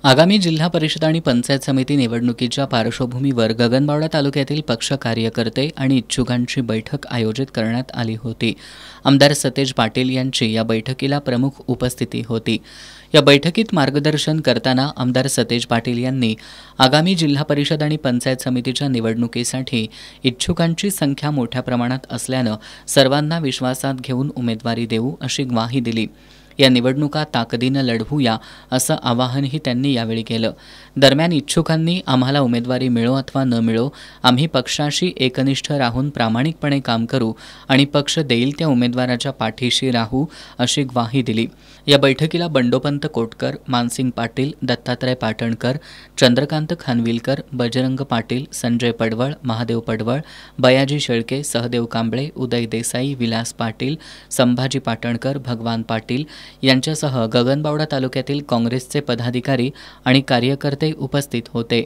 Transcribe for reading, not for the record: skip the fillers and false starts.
आगामी जिल्हा परिषद आणि पंचायत समिती निवडणुकीच्या पार्श्वभूमीवर गगनबावडा तालुक्यातील पक्ष कार्यकर्ते आणि इच्छुकांची बैठक आयोजित करण्यात आली होती। आमदार सतेज पाटील यांची या बैठकीला प्रमुख उपस्थिती होती। या बैठकीत मार्गदर्शन करताना आमदार सतेज पाटील यांनी आगामी जिल्हा परिषद आणि पंचायत समितीच्या निवडणुकीसाठी इच्छुकांची संख्या मोठ्या प्रमाणात असल्याने सर्वांना विश्वासात घेऊन उमेदवारी देऊ अशी ग्वाही दिली। या निवडणुका ताकदीने लढवूया असं आवाहनही त्यांनी यावेळी केलं। दरम्यान इच्छुकांनी आम्हाला उमेदवारी मिळो अथवा न मिळो आम्ही पक्षाशी एकनिष्ठ राहून प्रामाणिकपणे काम करू आणि पक्ष देईल त्या उमेदवाराच्या पाठीशी राहू अशी ग्वाही दिली। या बैठकीला बंडोपंत कोटकर, मानसिंग पाटील, दत्तात्रय पाटणकर, चंद्रकांत खानविलकर, बजरंग पाटील, संजय पडवळ, महादेव पडवळ, बयाजी शेळके, सहदेव कांबळे, उदय देसाई, विलास पाटील, संभाजी पाटणकर, भगवान पाटील यांच्यासह गगनबावडा तालुक्यातील काँग्रेसचे पदाधिकारी आणि कार्यकर्ते उपस्थित होते।